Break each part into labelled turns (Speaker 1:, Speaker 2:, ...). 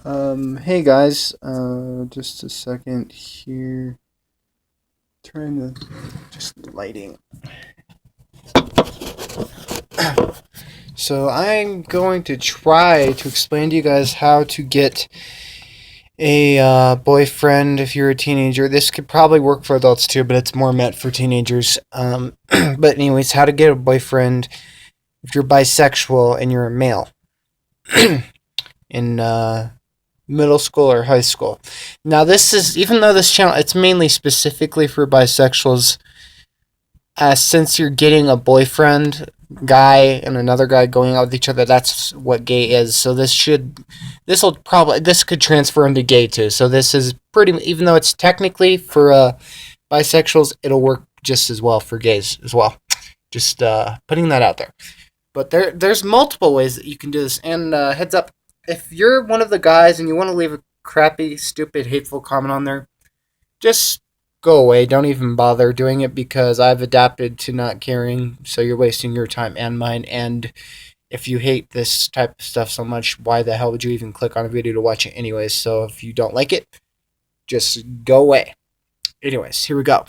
Speaker 1: Hey guys, just a second here. Trying to just lighting. So I'm going to try to explain to you guys how to get a boyfriend if you're a teenager. This could probably work for adults too, but it's more meant for teenagers. But anyways, how to get a boyfriend if you're bisexual and you're a male in middle school or high school. Now, this is even though this channel it's mainly specifically for bisexuals. Since you're getting a boyfriend guy and another guy going out with each other, that's what gay is. So this could transfer into gay too. So this is pretty, even though it's technically for bisexuals, it'll work just as well for gays as well. Just putting that out there. But there's multiple ways that you can do this. And heads up, if you're one of the guys and you want to leave a crappy, stupid, hateful comment on there, just go away. Don't even bother doing it because I've adapted to not caring. So you're wasting your time and mine. And if you hate this type of stuff so much, why the hell would you even click on a video to watch it anyways? So if you don't like it, just go away. Anyways, here we go.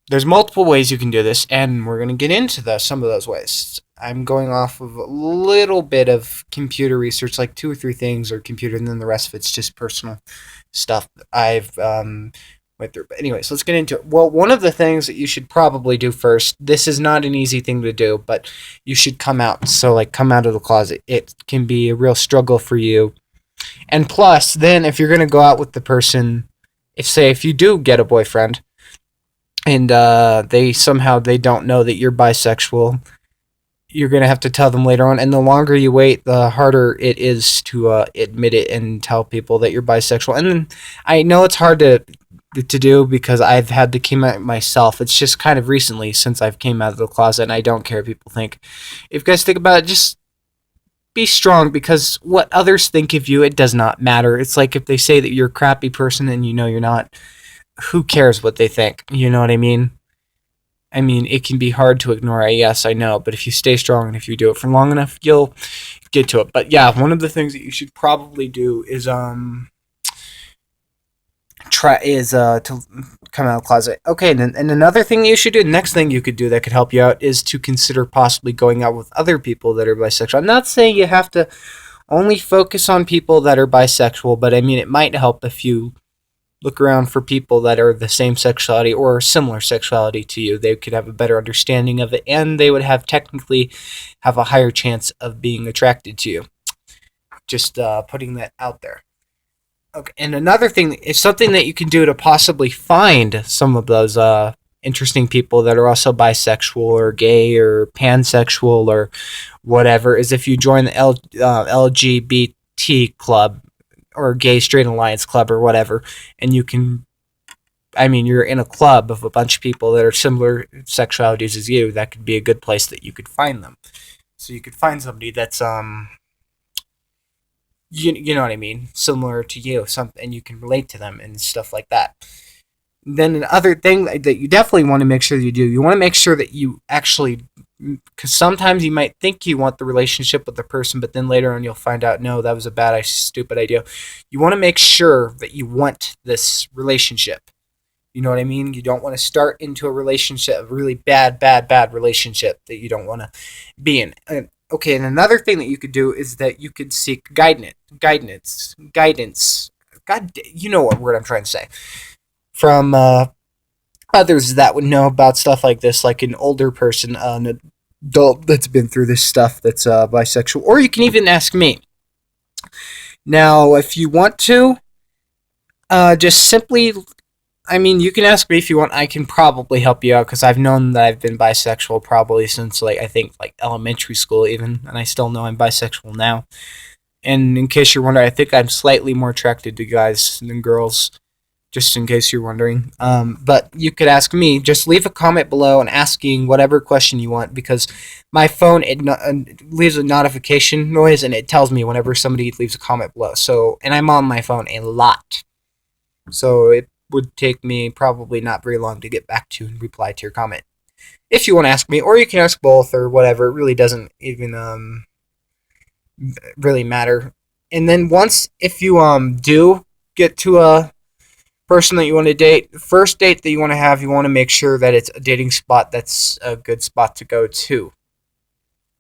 Speaker 1: There's multiple ways you can do this, and we're going to get into some of those ways. I'm going off of a little bit of computer research, like 2 or 3 things are computer, and then the rest of it's just personal stuff I've went through. But anyways, let's get into it. Well, one of the things that you should probably do first, this is not an easy thing to do, but you should come out. So, like, come out of the closet. It can be a real struggle for you. And plus, then if you're going to go out with the person, if you do get a boyfriend, and they don't know that you're bisexual, you're going to have to tell them later on. And the longer you wait, the harder it is to admit it and tell people that you're bisexual. And then I know it's hard to do because I've had to come out myself. It's just kind of recently since I've came out of the closet, and I don't care what people think. If you guys think about it, just be strong, because what others think of you, it does not matter. It's like if they say that you're a crappy person and you know you're not, who cares what they think? You know what I mean? I mean, it can be hard to ignore. Yes, I know, but if you stay strong and if you do it for long enough, you'll get to it. But yeah, one of the things that you should probably do is to come out of the closet. Okay, and another thing you should do, the next thing you could do that could help you out, is to consider possibly going out with other people that are bisexual. I'm not saying you have to only focus on people that are bisexual, but I mean, it might help if you look around for people that are the same sexuality or similar sexuality to you. They could have a better understanding of it, and they would technically have a higher chance of being attracted to you. Just putting that out there. Okay, and another thing is something that you can do to possibly find some of those interesting people that are also bisexual or gay or pansexual or whatever, is if you join the LGBT club or Gay Straight Alliance Club or whatever, and you're in a club of a bunch of people that are similar sexualities as you. That could be a good place that you could find them. So you could find somebody that's you know what I mean, similar to you, and you can relate to them and stuff like that. Then another thing that you definitely want to make sure that you want to make sure that you actually, because sometimes you might think you want the relationship with the person, but then later on you'll find out, no, that was a stupid idea. You want to make sure that you want this relationship. You know what I mean? You don't want to start into a relationship, a really bad relationship that you don't want to be in. Okay, and another thing that you could do is that you could seek guidance. God, you know what word I'm trying to say. From others that would know about stuff like this, like an older person, an adult that's been through this stuff that's bisexual. Or you can even ask me. Now, if you want to, just simply, I mean, you can ask me if you want. I can probably help you out because I've known that I've been bisexual probably since, like, I think, like, elementary school even, and I still know I'm bisexual now. And in case you're wondering, I think I'm slightly more attracted to guys than girls, just in case you're wondering. But you could ask me. Just leave a comment below and asking whatever question you want, because my phone leaves a notification noise and it tells me whenever somebody leaves a comment below. So, and I'm on my phone a lot, so it would take me probably not very long to get back to and reply to your comment. If you want to ask me, or you can ask both or whatever. It really doesn't even really matter. And then once, if you do get to a person that you want to date, first date that you want to have, you want to make sure that it's a dating spot that's a good spot to go to.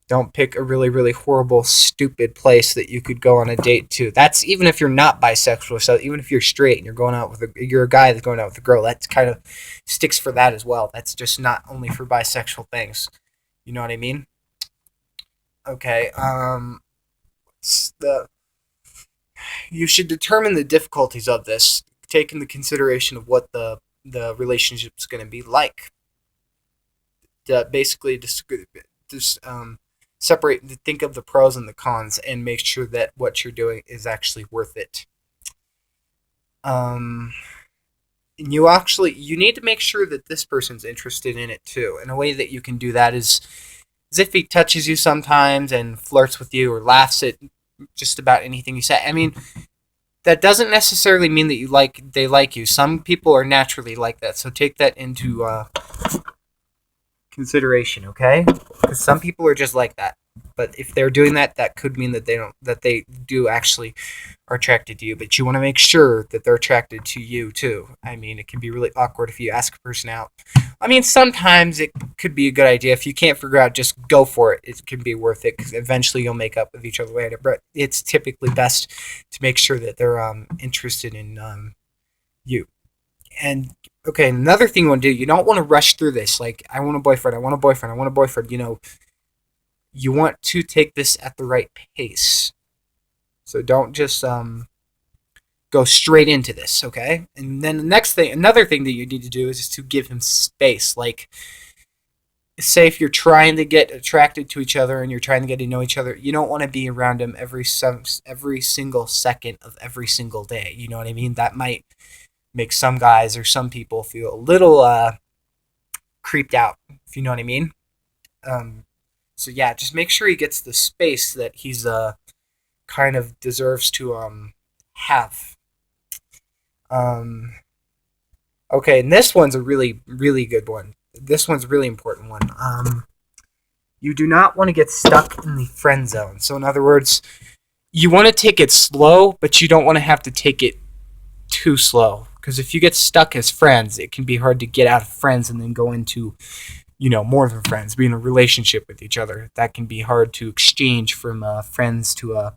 Speaker 1: Don't pick a really, really horrible, stupid place that you could go on a date to. That's even if you're not bisexual. So even if you're straight and you're a guy that's going out with a girl, that kind of sticks for that as well. That's just not only for bisexual things. You know what I mean? Okay. The You should determine the difficulties of this, take into consideration of what the relationship's going to be like. Basically, just separate, think of the pros and the cons, and make sure that what you're doing is actually worth it. Um, you need to make sure that this person's interested in it too. And a way that you can do that is if he touches you sometimes and flirts with you or laughs at just about anything you say. I mean, that doesn't necessarily mean that they like you. Some people are naturally like that, so take that into consideration, okay? Because some people are just like that. But if they're doing that, that could mean that they do actually are attracted to you. But you want to make sure that they're attracted to you too. I mean, it can be really awkward if you ask a person out. I mean, sometimes it could be a good idea. If you can't figure out, just go for it. It can be worth it because eventually you'll make up with each other later. But it's typically best to make sure that they're interested in you. And okay, another thing you want to do, you don't want to rush through this. Like, I want a boyfriend, I want a boyfriend, I want a boyfriend. You want to take this at the right pace. So don't just go straight into this, okay? And then another thing that you need to do is just to give him space. Like, say if you're trying to get attracted to each other and you're trying to get to know each other, you don't want to be around him every single second of every single day. You know what I mean? That might make some guys or some people feel a little creeped out, if you know what I mean. Um, so yeah, just make sure he gets the space that he's kind of deserves to have. Um, okay, and this one's a really, really good one. This one's a really important one. You do not want to get stuck in the friend zone. So in other words, you want to take it slow, but you don't want to have to take it too slow. Because if you get stuck as friends, it can be hard to get out of friends and then go into, more than friends, be in a relationship with each other. That can be hard to exchange from friends to a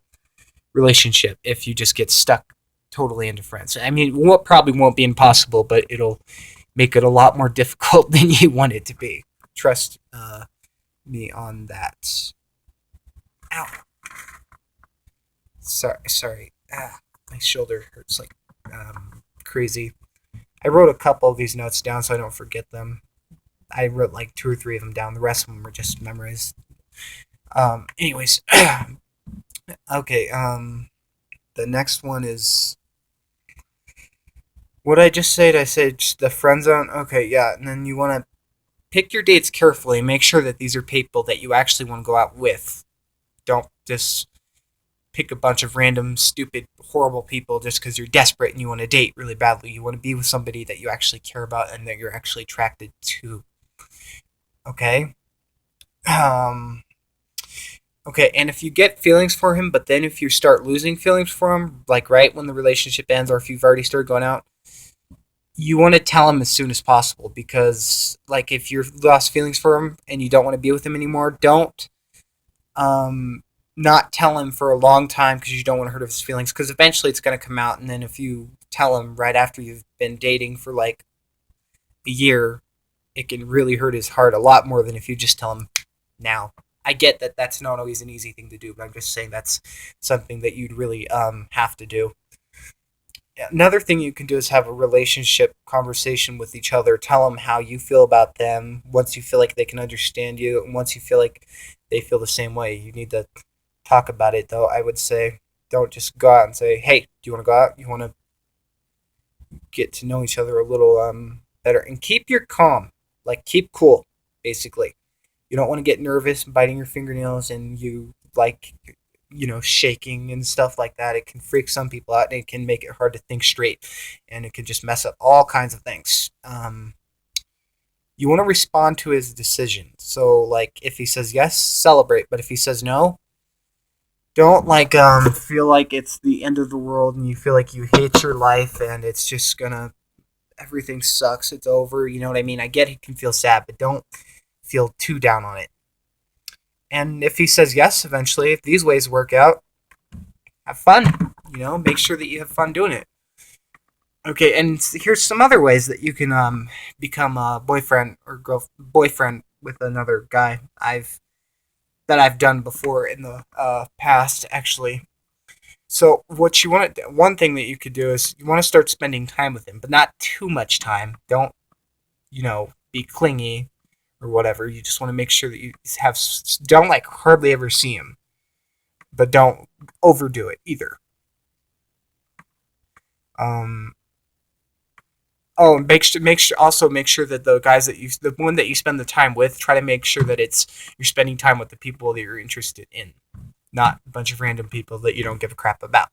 Speaker 1: relationship if you just get stuck totally into friends. I mean, what probably won't be impossible, but it'll make it a lot more difficult than you want it to be. Trust me on that. Ow. Sorry. My shoulder hurts like crazy. I wrote a couple of these notes down so I don't forget them. I wrote like 2 or 3 of them down. The rest of them were just memorized. Anyways, okay. The next one is what I just said. I said the friend zone. Okay, yeah, and then you want to pick your dates carefully. Make sure that these are people that you actually want to go out with. Don't just pick a bunch of random, stupid, horrible people just because you're desperate and you want to date really badly. You want to be with somebody that you actually care about and that you're actually attracted to. Okay? Um, okay, and if you get feelings for him, but then if you start losing feelings for him, like right when the relationship ends or if you've already started going out, you want to tell him as soon as possible because, like, if you've lost feelings for him and you don't want to be with him anymore, don't not tell him for a long time because you don't want to hurt his feelings because eventually it's going to come out. And then if you tell him right after you've been dating for like a year, it can really hurt his heart a lot more than if you just tell him now. I get that that's not always an easy thing to do, but I'm just saying that's something that you'd really have to do. Another thing you can do is have a relationship conversation with each other. Tell them how you feel about them. Once you feel like they can understand you, and once you feel like they feel the same way, you need to talk about it. Though I would say, don't just go out and say, "Hey, do you want to go out? You want to get to know each other a little better?" And keep your calm, like keep cool. Basically, you don't want to get nervous, biting your fingernails, and you like shaking and stuff like that. It can freak some people out and it can make it hard to think straight and it can just mess up all kinds of things. You want to respond to his decision. So, like, if he says yes, celebrate. But if he says no, Don't like feel like it's the end of the world and you feel like you hate your life and it's just gonna everything sucks. It's over. You know what I mean? I get he can feel sad, but don't feel too down on it. And if he says yes eventually, if these ways work out, have fun. Make sure that you have fun doing it. Okay, and here's some other ways that you can become a boyfriend or boyfriend with another guy. I've done before in the past actually. So what you want to one thing that you could do is you want to start spending time with him, but not too much time. Don't be clingy or whatever. You just want to make sure that you don't like hardly ever see him, but don't overdo it either. Um, Oh, and make sure that the one that you spend the time with, try to make sure that you're spending time with the people that you're interested in, not a bunch of random people that you don't give a crap about.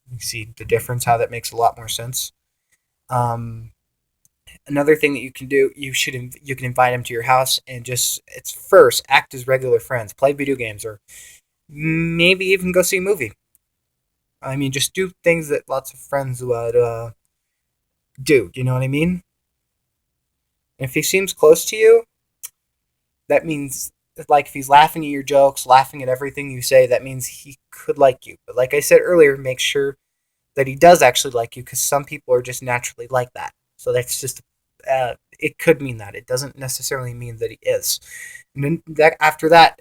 Speaker 1: You see the difference? How that makes a lot more sense. Um, Another thing that you can do, you can invite them to your house and just it's first act as regular friends, play video games, or maybe even go see a movie. I mean, just do things that lots of friends would do. You know what I mean? If he seems close to you, that means like if he's laughing at your jokes, laughing at everything you say, that means he could like you. But like I said earlier, make sure that he does actually like you because some people are just naturally like that. So that's just it could mean that it doesn't necessarily mean that he is. And then after that,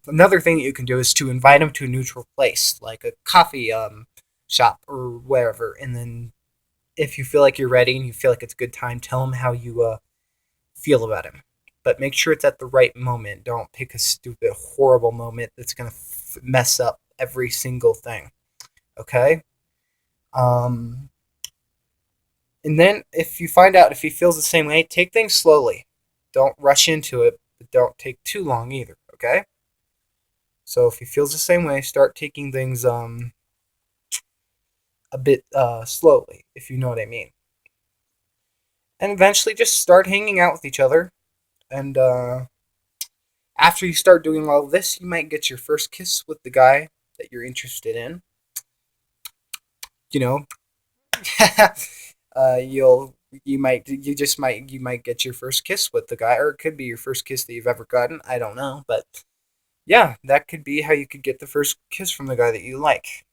Speaker 1: another thing that you can do is to invite him to a neutral place, like a coffee shop or wherever. And then if you feel like you're ready and you feel like it's a good time, tell him how you feel about him. But make sure it's at the right moment. Don't pick a stupid, horrible moment that's going to mess up every single thing. Okay? Um, and then if you find out if he feels the same way, take things slowly. Don't rush into it, but don't take too long either. Okay? So if he feels the same way, start taking things a bit slowly, if you know what I mean. And eventually just start hanging out with each other. And after you start doing all of this, you might get your first kiss with the guy that you're interested in. You know, you'll you might get your first kiss with the guy, or it could be your first kiss that you've ever gotten. I don't know, but yeah, that could be how you could get the first kiss from the guy that you like.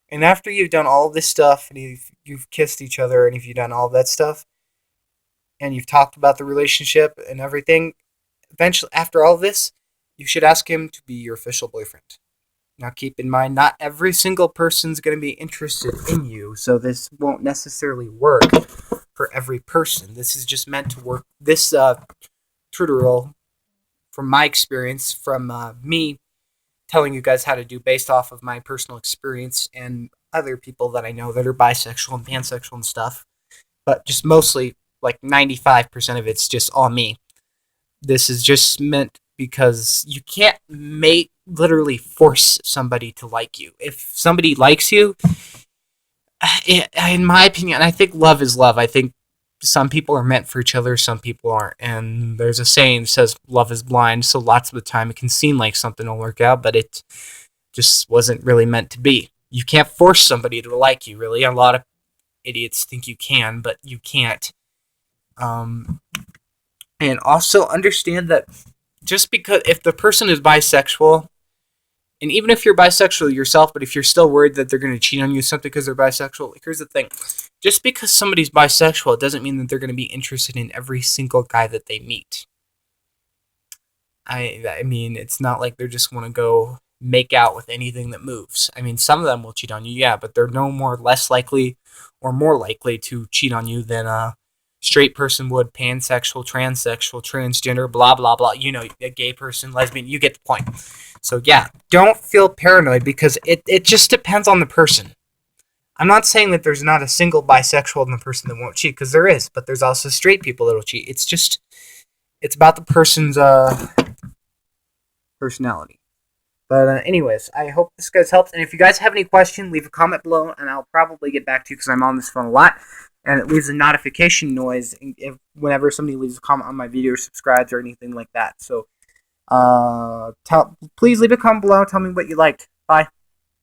Speaker 1: And after you've done all this stuff, and you've kissed each other, and if you've done all that stuff, and you've talked about the relationship and everything, eventually, after all this, you should ask him to be your official boyfriend. Now, keep in mind, not every single person's going to be interested in you, so this won't necessarily work for every person. This is just meant to work. This tutorial, from my experience, from me telling you guys how to do based off of my personal experience and other people that I know that are bisexual and pansexual and stuff, but just mostly like 95% of it's just all me. This is just meant because you can't literally force somebody to like you. If somebody likes you, in my opinion, I think love is love. I think some people are meant for each other, some people aren't. And there's a saying that says love is blind, so lots of the time it can seem like something will work out, but it just wasn't really meant to be. You can't force somebody to like you, really. A lot of idiots think you can, but you can't. Um, and also understand that just because if the person is bisexual, and even if you're bisexual yourself, but if you're still worried that they're going to cheat on you simply because they're bisexual, here's the thing. Just because somebody's bisexual, it doesn't mean that they're going to be interested in every single guy that they meet. I mean, it's not like they're just want to go make out with anything that moves. I mean, some of them will cheat on you, yeah, but they're no more less likely or more likely to cheat on you than a straight person would, pansexual, transsexual, transgender, blah, blah, blah. A gay person, lesbian, you get the point. So, yeah, don't feel paranoid because it just depends on the person. I'm not saying that there's not a single bisexual in the person that won't cheat, because there is, but there's also straight people that'll cheat. It's about the person's personality. But anyways, I hope this guys helps. And if you guys have any question, leave a comment below, and I'll probably get back to you because I'm on this phone a lot. And it leaves a notification noise whenever somebody leaves a comment on my video or subscribes or anything like that. So
Speaker 2: Please leave a comment below. Tell me what you liked. Bye.